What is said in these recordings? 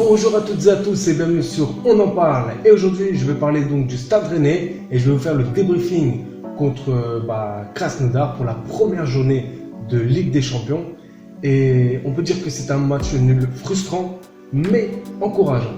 Bonjour à toutes et à tous et bienvenue sur On en parle. Et aujourd'hui je vais parler donc du Stade Rennais et je vais vous faire le débriefing contre Krasnodar pour la première journée de Ligue des Champions. Et on peut dire que c'est un match nul frustrant mais encourageant.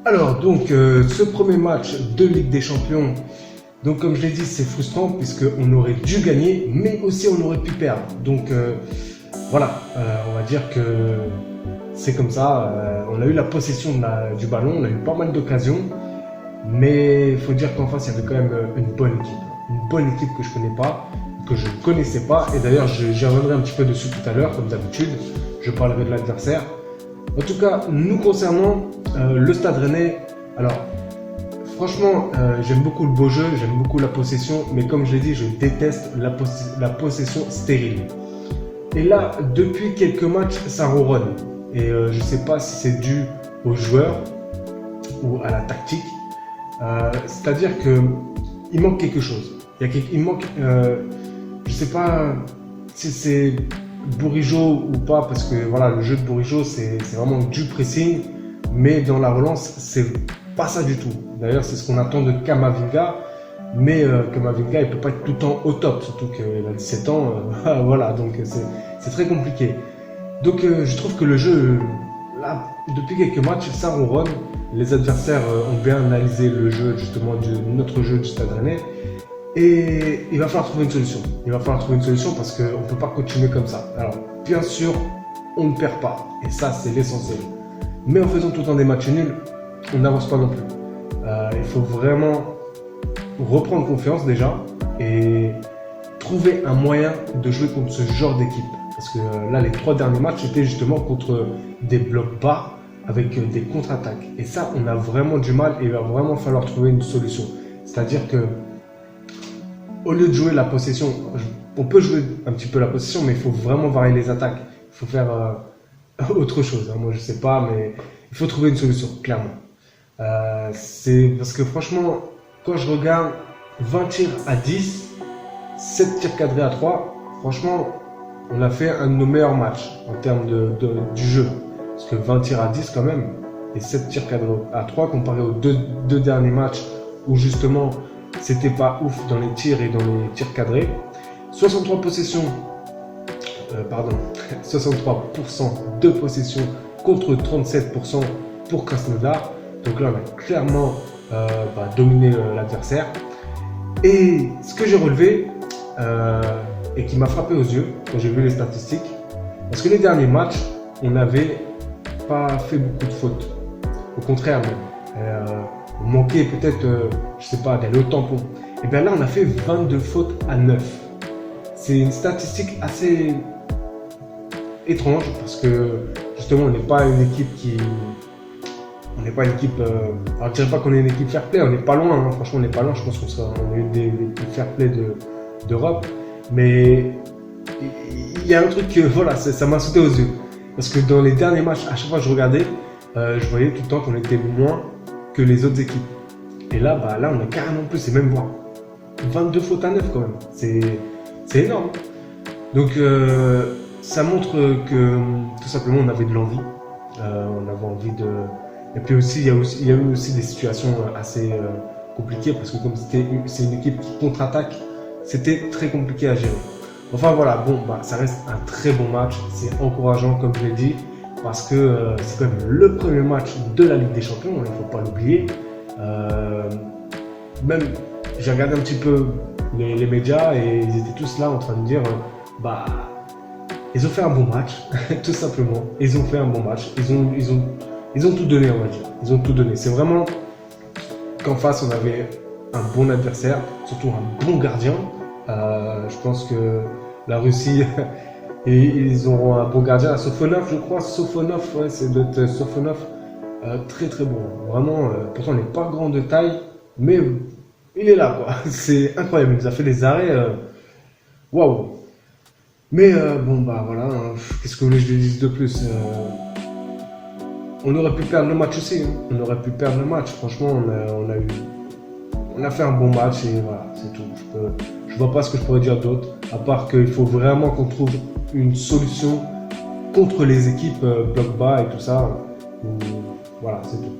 Alors donc ce premier match de Ligue des Champions, donc comme je l'ai dit c'est frustrant puisqu'on aurait dû gagner mais aussi on aurait pu perdre. Donc voilà, on va dire que c'est comme ça, on a eu la possession du ballon, on a eu pas mal d'occasions, mais il faut dire qu'en face il y avait quand même une bonne équipe que je connais pas, que je ne connaissais pas, et d'ailleurs j'y reviendrai un petit peu dessus tout à l'heure comme d'habitude, je parlerai de l'adversaire. En tout cas, nous concernant, le Stade Rennais, alors franchement, j'aime beaucoup le beau jeu, j'aime beaucoup la possession, mais comme je l'ai dit, je déteste la possession stérile. Et là, depuis quelques matchs, ça ronronne. Et je ne sais pas si c'est dû aux joueurs ou à la tactique. C'est-à-dire qu'il manque quelque chose. Il manque, je ne sais pas si c'est Bourigeaud ou pas, parce que voilà, le jeu de Bourigeaud c'est vraiment du pressing, mais dans la relance c'est pas ça du tout. D'ailleurs c'est ce qu'on attend de Camavinga, mais Camavinga il peut pas être tout le temps au top, surtout qu'il a 17 ans, voilà, donc c'est très compliqué. Donc je trouve que le jeu là depuis quelques matchs ça ronronne. Les adversaires ont bien analysé le jeu justement notre jeu du Stade Rennais. Et il va falloir trouver une solution. Il va falloir trouver une solution parce qu'on ne peut pas continuer comme ça. Alors, bien sûr, on ne perd pas. Et ça, c'est l'essentiel. Mais en faisant tout le temps des matchs nuls, on n'avance pas non plus. Il faut vraiment reprendre confiance déjà et trouver un moyen de jouer contre ce genre d'équipe. Parce que là, les 3 derniers matchs étaient justement contre des blocs bas avec des contre-attaques. Et ça, on a vraiment du mal et il va vraiment falloir trouver une solution. C'est-à-dire que au lieu de jouer la possession, on peut jouer un petit peu la possession, mais il faut vraiment varier les attaques. Il faut faire autre chose. Moi, je sais pas, mais il faut trouver une solution, clairement. C'est parce que franchement, quand je regarde 20 tirs à 10, 7 tirs cadrés à 3, franchement, on a fait un de nos meilleurs matchs en termes du jeu. Parce que 20 tirs à 10 quand même, et 7 tirs cadrés à 3 comparé aux deux derniers matchs où justement c'était pas ouf dans les tirs et dans les tirs cadrés. 63% de possession contre 37% pour Krasnodar. Donc là, on a clairement dominé l'adversaire. Et ce que j'ai relevé et qui m'a frappé aux yeux quand j'ai vu les statistiques, parce que les derniers matchs, on n'avait pas fait beaucoup de fautes. Au contraire, même. On manquait peut-être, je sais pas, d'aller au tampon. Et bien là, on a fait 22 fautes à 9. C'est une statistique assez étrange parce que justement, on n'est pas une équipe alors je dirais pas qu'on est une équipe fair play, on n'est pas loin, hein. Franchement, on n'est pas loin. Je pense qu'on est une des fair play d'Europe. Mais il y a un truc que, voilà, ça m'a sauté aux yeux. Parce que dans les derniers matchs, à chaque fois que je regardais, je voyais tout le temps qu'on était moins que les autres équipes. Et là, là on a carrément plus, c'est même moins. 22 fautes à 9 quand même, c'est énorme. Donc ça montre que tout simplement on avait de l'envie. On avait envie de... Et puis aussi, il y a eu aussi des situations assez compliquées parce que comme c'est une équipe qui contre-attaque, c'était très compliqué à gérer. Enfin voilà, bon, ça reste un très bon match, c'est encourageant comme je l'ai dit. Parce que c'est quand même le premier match de la Ligue des Champions, il ne faut pas l'oublier. Même, j'ai regardé un petit peu les médias et ils étaient tous là en train de dire ils ont fait un bon match, tout simplement. Ils ont fait un bon match, ils ont tout donné, on va dire. Ils ont tout donné. C'est vraiment qu'en face, on avait un bon adversaire, surtout un bon gardien. Je pense que la Russie... Et ils auront un bon gardien, Sofonov, je crois. Sofonov, ouais, c'est notre Sofonov. Très très bon. Vraiment, pourtant, il n'est pas grand de taille, mais il est là, quoi. C'est incroyable. Il nous a fait des arrêts. Waouh! Mais bon, bah voilà, hein, qu'est-ce que vous voulez que je dise de plus on aurait pu perdre le match aussi, hein. On aurait pu perdre le match. Franchement, on a fait un bon match et voilà, c'est tout. Je vois pas ce que je pourrais dire d'autre, à part qu'il faut vraiment qu'on trouve une solution contre les équipes bloc bas et tout ça. Voilà, c'est tout.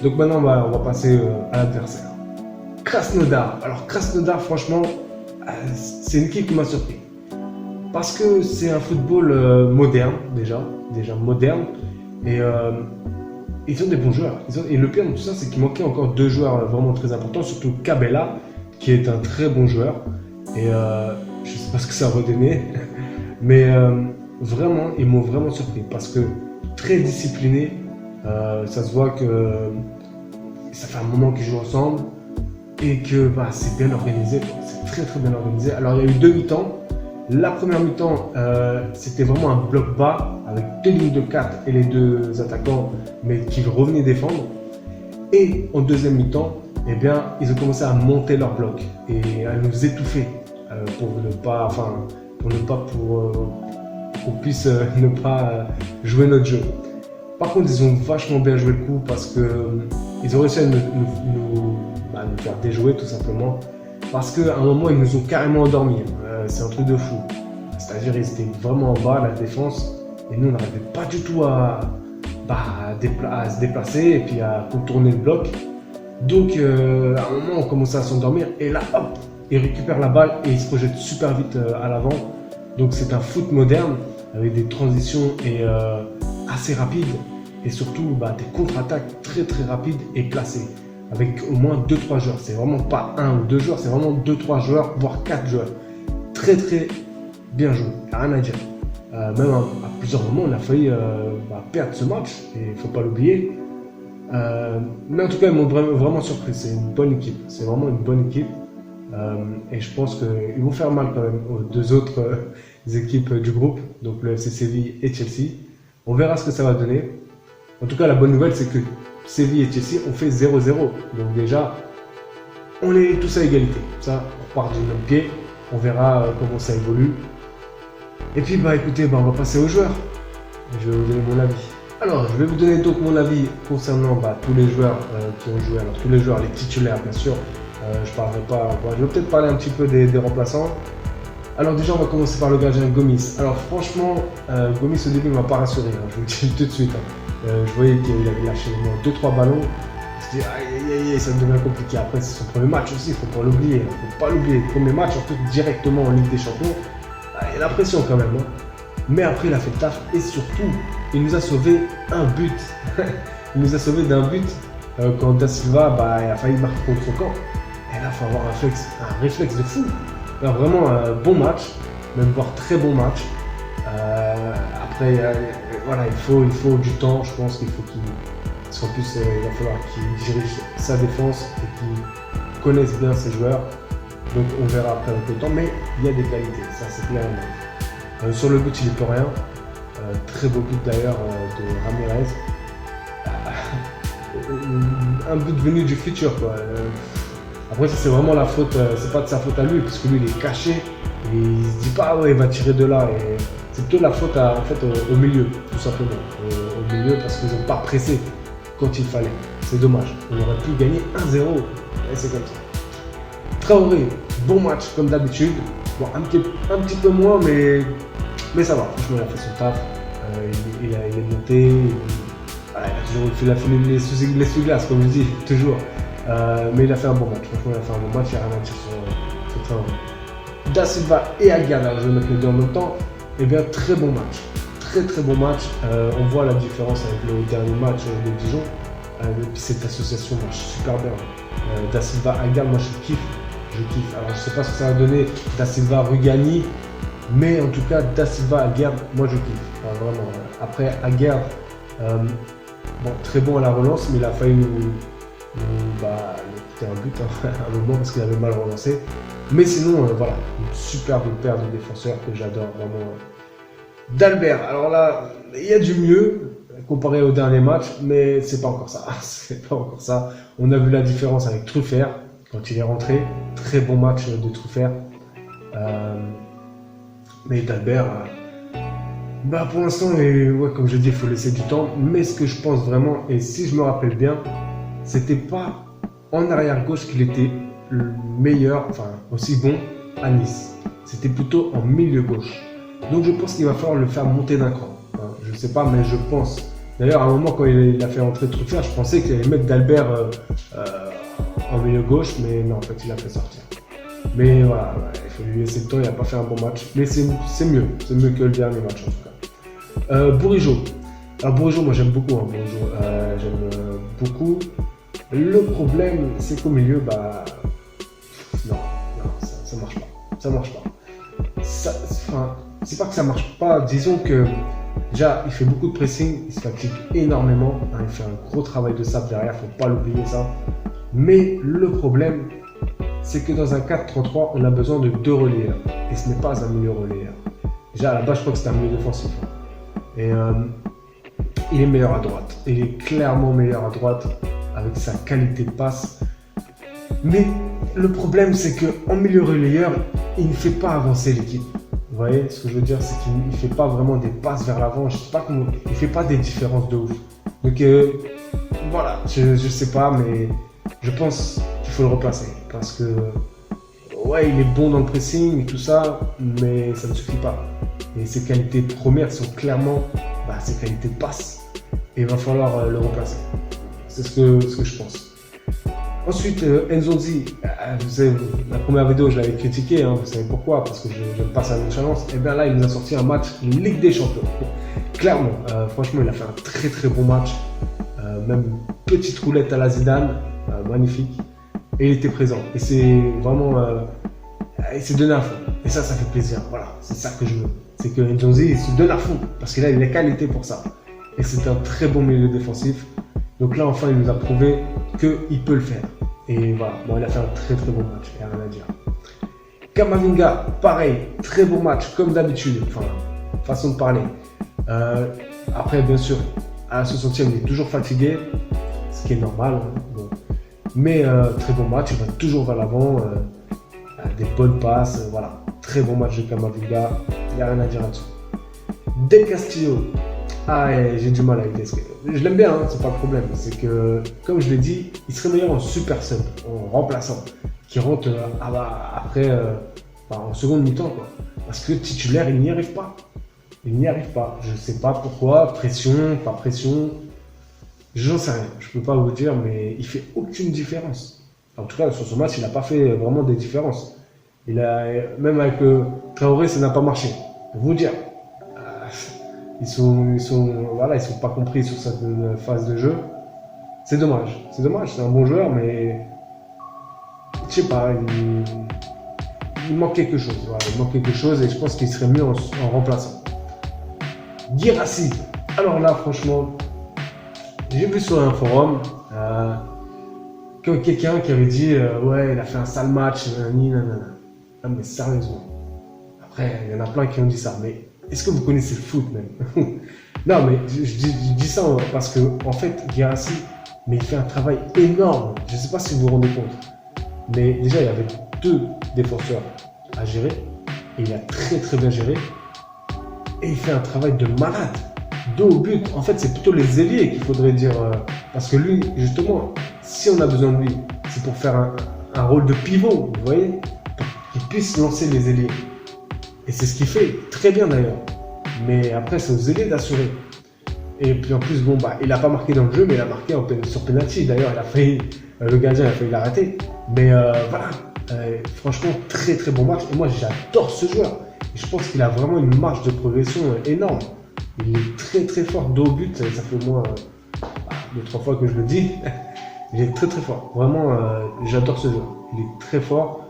Donc maintenant, on va passer à l'adversaire. Krasnodar. Alors Krasnodar, franchement, c'est une équipe qui m'a surpris. Parce que c'est un football moderne, déjà moderne. Et ils ont des bons joueurs. Et le pire de tout ça, c'est qu'il manquait encore deux joueurs vraiment très importants, surtout Cabella, qui est un très bon joueur. Et je ne sais pas ce que ça va donner, mais vraiment, ils m'ont vraiment surpris parce que très disciplinés, ça se voit que ça fait un moment qu'ils jouent ensemble et que c'est bien organisé, c'est très très bien organisé. Alors il y a eu deux mi-temps. La première mi-temps, c'était vraiment un bloc bas avec deux lignes de 4 et les deux attaquants, mais qui revenaient défendre. Et en deuxième mi-temps, eh bien, ils ont commencé à monter leur bloc et à nous étouffer pour qu'on puisse ne pas jouer notre jeu. Par contre, ils ont vachement bien joué le coup parce qu'ils ont réussi à nous faire déjouer tout simplement. Parce qu'à un moment, ils nous ont carrément endormis. C'est un truc de fou. C'est-à-dire, ils étaient vraiment en bas, la défense, et nous, on n'arrivait pas du tout à se déplacer et puis à contourner le bloc. Donc, à un moment, on commençait à s'endormir, et là, hop, ils récupèrent la balle et ils se projettent super vite à l'avant. Donc, c'est un foot moderne avec des transitions assez rapides et surtout des contre-attaques très très rapides et placées. Avec au moins 2-3 joueurs. C'est vraiment pas un ou deux joueurs, c'est vraiment 2-3 joueurs, voire 4 joueurs. Très très bien joué, rien à dire. Même à plusieurs moments, on a failli perdre ce match, et il ne faut pas l'oublier. Mais en tout cas, ils m'ont vraiment surpris. C'est une bonne équipe, c'est vraiment une bonne équipe. Et je pense qu'ils vont faire mal quand même aux deux autres équipes du groupe, donc le FC Séville et Chelsea. On verra ce que ça va donner. En tout cas, la bonne nouvelle, c'est que Séville et Chelsea ont fait 0-0. Donc déjà, on est tous à égalité. Ça, on part du même pied. On verra comment ça évolue. Et puis, écoutez, on va passer aux joueurs. Je vais vous donner mon avis. Alors, je vais vous donner donc mon avis concernant tous les joueurs qui ont joué. Alors, tous les joueurs, les titulaires, bien sûr. Je parlerai pas. Je vais peut-être parler un petit peu des remplaçants. Alors déjà, on va commencer par le gardien Gomis. Alors franchement, Gomis au début ne m'a pas rassuré, je vous le dis tout de suite. Je voyais qu'il avait lâché 2-3 ballons. Je me suis dit, ça devient compliqué. Après, c'est son premier match aussi, il ne faut pas l'oublier. Il ne faut pas l'oublier. Premier match, en plus directement en Ligue des Champions. Il y a la pression quand même. Mais après, il a fait le taf et surtout, il nous a sauvé un but. Il nous a sauvé d'un but quand Da Silva il a failli marquer contre son camp. Et là, il faut avoir un réflexe de fou. Alors, vraiment un bon match, même voire très bon match. Après, il faut du temps, je pense qu'il faut parce qu'en plus, il va falloir qu'il dirige sa défense et qu'il connaisse bien ses joueurs. Donc on verra après avec le temps, mais il y a des qualités, ça c'est clair. Sur le but, il n'y peut rien. Très beau but d'ailleurs de Ramirez. Un but venu du futur, quoi. Après, ça c'est vraiment la faute, c'est pas de sa faute à lui, puisque lui il est caché et il se dit pas ouais, il va tirer de là. Et c'est plutôt la faute au milieu, tout simplement. Au milieu, parce qu'ils n'ont pas pressé quand il fallait. C'est dommage. On aurait pu gagner 1-0. Et c'est comme ça. Traoré, bon match comme d'habitude. Bon, un petit peu moins, mais ça va. Franchement, il a fait son taf. Il est monté. Il a fait l'essuie-glace, comme je dis, toujours. Mais il a fait un bon match. Franchement, il a fait un bon match. Il n'y a rien à dire sur Traoré. Da Silva et Aguerd, je vais mettre les deux en même temps. Eh bien, très bon match. Très très bon match. On voit la différence avec le dernier match de Dijon. Et puis cette association marche super bien. Da Silva, Aguerd, moi je kiffe. Alors je sais pas ce que ça va donner Da Silva, Rugani, mais en tout cas Da Silva, Aguerd, moi je kiffe. Enfin, vraiment. Après Aguerd, très bon à la relance, mais il a failli nous coûter un but à un moment parce qu'il avait mal relancé. Mais sinon, voilà, une superbe paire de défenseurs que j'adore vraiment. D'Albert, alors là, il y a du mieux comparé au dernier match, mais c'est pas encore ça. C'est pas encore ça. On a vu la différence avec Truffert quand il est rentré. Très bon match de Truffert. Mais Dalbert, bah pour l'instant, ouais, comme je dis, il faut laisser du temps. Mais ce que je pense vraiment, et si je me rappelle bien, c'était pas en arrière-gauche qu'il était le meilleur, enfin aussi bon à Nice. C'était plutôt en milieu-gauche. Donc je pense qu'il va falloir le faire monter d'un cran. Hein, je ne sais pas, mais je pense. D'ailleurs, à un moment, quand il a fait entrer Truffert, je pensais qu'il allait mettre Dalbert en milieu-gauche, mais non, en fait, il a fait sortir. Mais voilà, ouais, il faut lui laisser le temps, il n'a pas fait un bon match. Mais c'est mieux que le dernier match en tout cas. Bourigeaud. Alors Bourigeaud, moi j'aime beaucoup, hein, Bourigeaud. J'aime beaucoup. Le problème, c'est qu'au milieu, bah. Non, ça marche pas. Ça marche pas. Enfin, c'est pas que ça marche pas, disons que déjà il fait beaucoup de pressing, il se fatigue énormément, hein, il fait un gros travail de sable derrière, faut pas l'oublier ça. Mais le problème, c'est que dans un 4-3-3, on a besoin de 2 relayeurs. Et ce n'est pas un milieu relayeur. Déjà à la base, je crois que c'est un milieu défensif. Et il est meilleur à droite. Il est clairement meilleur à droite avec sa qualité de passe. Mais le problème, c'est qu'en milieu relayeur, il ne fait pas avancer l'équipe. Vous voyez ce que je veux dire, c'est qu'il ne fait pas vraiment des passes vers l'avant. Je sais pas comment, il ne fait pas des différences de ouf. Donc voilà, je sais pas, mais je pense qu'il faut le replacer. Parce que, ouais, il est bon dans le pressing et tout ça, mais ça ne suffit pas. Et ses qualités premières sont clairement ses qualités de passe. Et il va falloir le replacer. C'est ce que je pense. Ensuite, Nzonzi, vous savez, la première vidéo, je l'avais critiqué, hein, vous savez pourquoi, parce que je me passe à nonchalance. Et bien là, il nous a sorti un match Ligue des Champions. Clairement, franchement, il a fait un très très bon match. Même une petite roulette à la Zidane, magnifique. Et il était présent. Et c'est vraiment. Il s'est donné à fond. Et ça fait plaisir. Voilà, c'est ça que je veux. C'est que Nzonzi, il se donne à fond, parce qu'il a les qualités pour ça. Et c'est un très bon milieu défensif. Donc là, enfin, il nous a prouvé qu'il peut le faire. Et voilà, bon, il a fait un très très bon match, il n'y a rien à dire. Kamavinga, pareil, très bon match, comme d'habitude, enfin, façon de parler. Après, bien sûr, à la 60e, il est toujours fatigué, ce qui est normal. Hein, bon. Mais très bon match, il va toujours vers l'avant, des bonnes passes, voilà. Très bon match de Kamavinga, il n'y a rien à dire là-dessus. Del Castillo. Ah, j'ai du mal avec Del Castillo. Je l'aime bien, hein, c'est pas le problème. C'est que, comme je l'ai dit, il serait meilleur en super sub, en remplaçant, qui rentre après, en seconde mi-temps, quoi. Parce que titulaire, il n'y arrive pas. Il n'y arrive pas. Je sais pas pourquoi, pression, pas pression. J'en sais rien. Je peux pas vous dire, mais il fait aucune différence. En tout cas, sur ce match, il n'a pas fait vraiment des différences. Même avec Traoré, ça n'a pas marché. Pour vous dire. Ils sont pas compris sur cette phase de jeu. C'est dommage, c'est un bon joueur, mais je sais pas, il manque quelque chose. Voilà, il manque quelque chose et je pense qu'il serait mieux en remplaçant. Guirassy. Alors là, franchement, j'ai vu sur un forum quelqu'un qui avait dit ouais, il a fait un sale match, nanana. Non, mais sérieusement. Après, il y en a plein qui ont dit ça, mais est-ce que vous connaissez le foot même? Non, mais je dis ça parce que, en fait, Guirassy, mais il fait un travail énorme. Je ne sais pas si vous vous rendez compte. Mais déjà, il y avait 2 défenseurs à gérer. Et il a très très bien géré. Et il fait un travail de malade. Dos au but. En fait, c'est plutôt les ailiers qu'il faudrait dire. Parce que lui, justement, si on a besoin de lui, c'est pour faire un rôle de pivot, vous voyez? Pour qu'il puisse lancer les ailiers. Et c'est ce qu'il fait, très bien d'ailleurs. Mais après, c'est aux ailiers d'assurer. Et puis en plus, il n'a pas marqué dans le jeu, mais il a marqué sur penalty. D'ailleurs, le gardien a failli l'arrêter. Mais voilà, franchement, très très bon match. Et moi, j'adore ce joueur. Et je pense qu'il a vraiment une marge de progression énorme. Il est très très fort dos au but. Ça fait au moins 2-3 fois que je le dis. Il est très très fort. Vraiment, j'adore ce joueur. Il est très fort.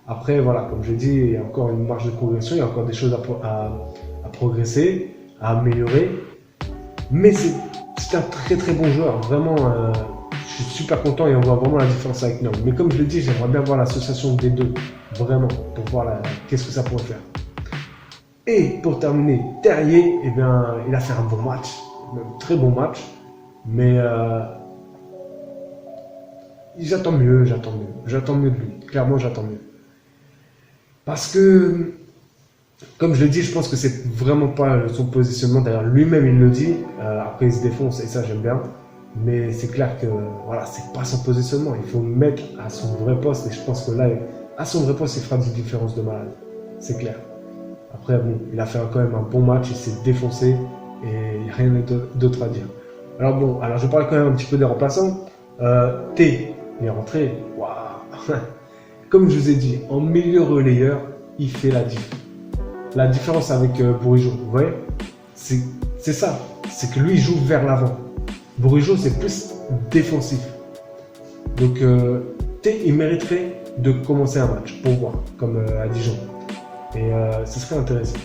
Après, voilà, comme je l'ai dit, il y a encore une marge de progression, il y a encore des choses à progresser, à améliorer. Mais c'est un très très bon joueur. Vraiment, je suis super content et on voit vraiment la différence avec Nyang. Mais comme je l'ai dit, j'aimerais bien voir l'association des deux, vraiment, pour voir qu'est-ce que ça pourrait faire. Et pour terminer, Terrier, eh bien, il a fait un bon match, un très bon match. Mais j'attends mieux de lui. Clairement, j'attends mieux. Parce que Comme je l'ai dit, je pense que c'est vraiment pas son positionnement. D'ailleurs, lui-même, il le dit. Après, il se défonce et ça, j'aime bien. Mais c'est clair que voilà, c'est pas son positionnement. Il faut le mettre à son vrai poste. Et je pense que là, à son vrai poste, il fera des différences de malade. C'est clair. Après, bon, il a fait quand même un bon match. Il s'est défoncé. Et il n'y a rien d'autre à dire. Alors bon, je parle quand même un petit peu des remplaçants. T, il est rentré. Waouh. Comme je vous ai dit, en milieu relayeur, il fait la diff. La différence avec Bourigeaud, vous voyez, c'est ça. C'est que lui, il joue vers l'avant. Bourigeaud, c'est plus défensif. Donc, T, il mériterait de commencer un match, pour voir, comme à Dijon. Et ce serait intéressant.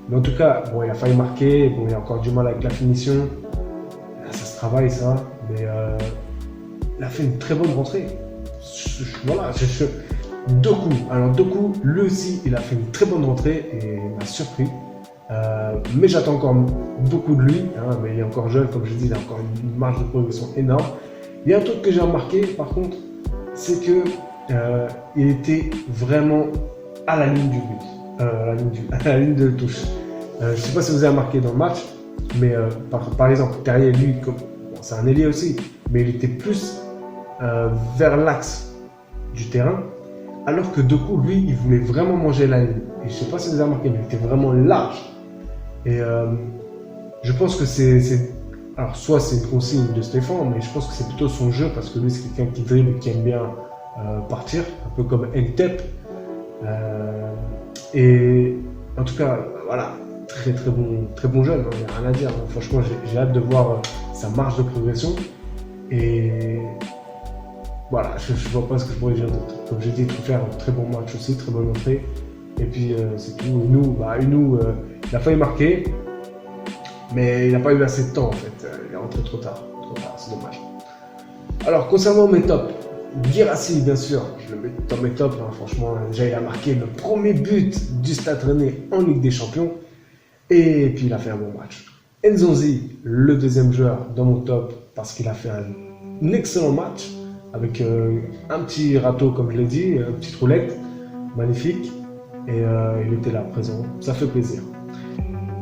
Mais en tout cas, bon, il a failli marquer. Bon, il a encore du mal avec la finition. Ça se travaille, ça. Mais il a fait une très bonne rentrée. Voilà, Doku. Alors Doku, lui aussi, il a fait une très bonne rentrée et il m'a surpris. Mais j'attends encore beaucoup de lui. Hein, mais il est encore jeune, comme je dis, il a encore une marge de progression énorme. Il y a un truc que j'ai remarqué, par contre, c'est que il était vraiment à la ligne du but, à la ligne de touche. Je ne sais pas si vous avez remarqué dans le match, mais par exemple, Terrier, lui, bon, c'est un ailier aussi, mais il était plus vers l'axe du terrain. Alors que Doku, lui, il voulait vraiment manger la ligne. Et je ne sais pas si vous avez remarqué, mais il était vraiment large. Et je pense que alors, soit c'est une consigne de Stéphane, mais je pense que c'est plutôt son jeu, parce que lui, c'est quelqu'un qui dribble et qui aime bien partir, un peu comme Ntep. Et en tout cas, voilà, très bon jeune, il n'y a rien à dire. Donc, franchement, j'ai hâte de voir sa marge de progression. Et voilà, je ne vois pas ce que je pourrais dire d'autre. Comme j'ai dit, il faut faire un très bon match aussi, très bonne entrée. Et puis c'est tout. Unou, il a failli marquer, mais il n'a pas eu assez de temps en fait. Il est rentré trop tard, c'est dommage. Alors concernant mes tops, Guirassy bien sûr, je le mets dans mes tops. Hein, franchement, déjà il a marqué le premier but du Stade Rennais en Ligue des Champions. Et puis il a fait un bon match. Nzonzi, le deuxième joueur dans mon top, parce qu'il a fait un excellent match. Avec un petit râteau, comme je l'ai dit, une petite roulette, magnifique. Et il était là, présent. Ça fait plaisir.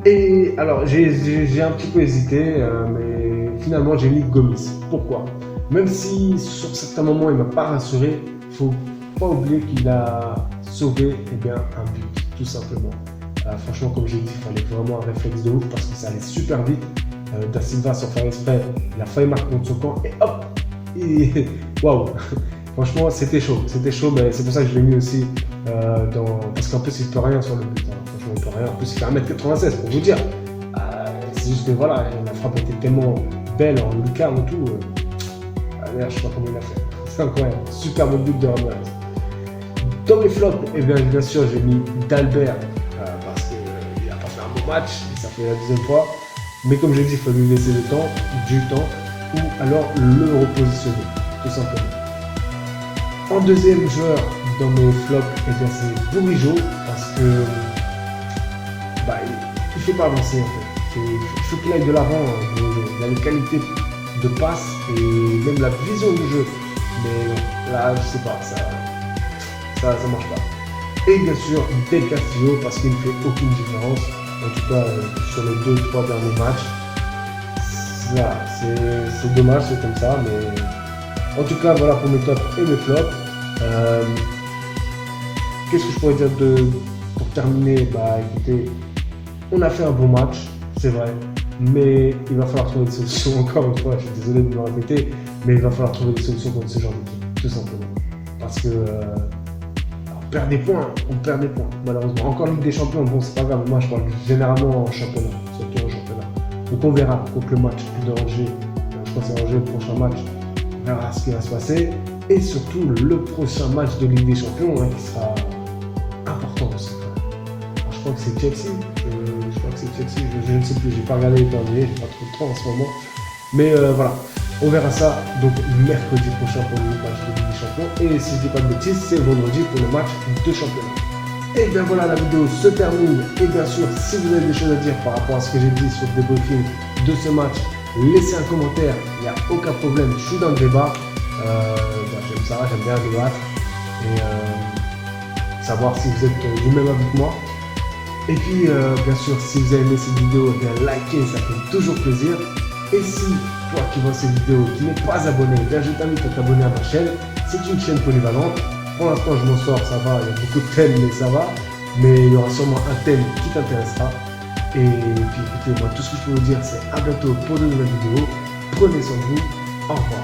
Et alors, j'ai un petit peu hésité, mais finalement, j'ai mis Gomis. Pourquoi? Même si, sur certains moments, il ne m'a pas rassuré, il ne faut pas oublier qu'il a sauvé un but, tout simplement. Franchement, comme j'ai dit, il fallait vraiment un réflexe de ouf, parce que ça allait super vite. Da Silva, sans faire exprès, il a failli marquer contre son camp, et hop! Waouh! Franchement, c'était chaud, mais c'est pour ça que je l'ai mis aussi parce qu'en plus, il ne peut rien sur le but. Hein. Franchement, il ne peut rien. En plus, il fait 1m96 pour vous dire. C'est juste que voilà, la frappe était tellement belle en lucarne et tout. D'ailleurs, je ne sais pas comment il a fait. C'est incroyable. Super bon but de Ramirez. Dans mes flops, bien sûr, j'ai mis d'Albert parce qu'il n'a pas fait un bon match. Ça fait la deuxième fois. Mais comme j'ai dit, il faut lui laisser du temps. Ou alors le repositionner, tout simplement. En deuxième joueur dans mes flops, c'est Bourigeaud, parce que il ne fait pas avancer en fait. Il faut qu'il aille de l'avant. Il a les qualités de passe et même la vision du jeu. Mais là, je sais pas, ça marche pas. Et bien sûr, Del Castillo, parce qu'il ne fait aucune différence, en tout cas sur les 2-3 derniers matchs. Voilà, c'est dommage, c'est comme ça, mais en tout cas, voilà pour mes tops et mes flops. Qu'est-ce que je pourrais dire pour terminer? Écoutez, on a fait un bon match, c'est vrai, mais il va falloir trouver des solutions. Encore une fois, je suis désolé de me répéter, mais il va falloir trouver des solutions contre ce genre d'équipe, tout simplement. Parce que on perd des points, malheureusement. Encore Ligue des Champions, bon, c'est pas grave, moi je parle généralement en championnat, surtout en championnat. Donc on verra contre le match de Angers, je crois que c'est Angers le prochain match, on verra ce qui va se passer. Et surtout le prochain match de Ligue des Champions qui sera important aussi. Alors, je crois que c'est Chelsea, je ne sais plus, j'ai pas regardé les calendriers, j'ai pas trop de temps en ce moment. Mais voilà, on verra ça donc mercredi prochain pour le match de Ligue des Champions. Et si je dis pas de bêtises, c'est vendredi pour le match de championnat. Et bien voilà, la vidéo se termine. Et bien sûr, si vous avez des choses à dire par rapport à ce que j'ai dit sur le débriefing de ce match, laissez un commentaire, il n'y a aucun problème, je suis dans le débat. J'aime ça, j'aime bien débattre et savoir si vous êtes du même avis que moi. Et puis, bien sûr, si vous avez aimé cette vidéo, eh bien, likez, ça fait toujours plaisir. Et si toi qui vois cette vidéo, qui n'es pas abonné, eh bien, je t'invite à t'abonner à ma chaîne. C'est une chaîne polyvalente. Pour l'instant, je m'en sors, ça va. Il y a beaucoup de thèmes, mais ça va. Mais il y aura sûrement un thème qui t'intéressera. Et puis, écoutez, moi, tout ce que je peux vous dire, c'est à bientôt pour de nouvelles vidéos. Prenez soin de vous. Au revoir.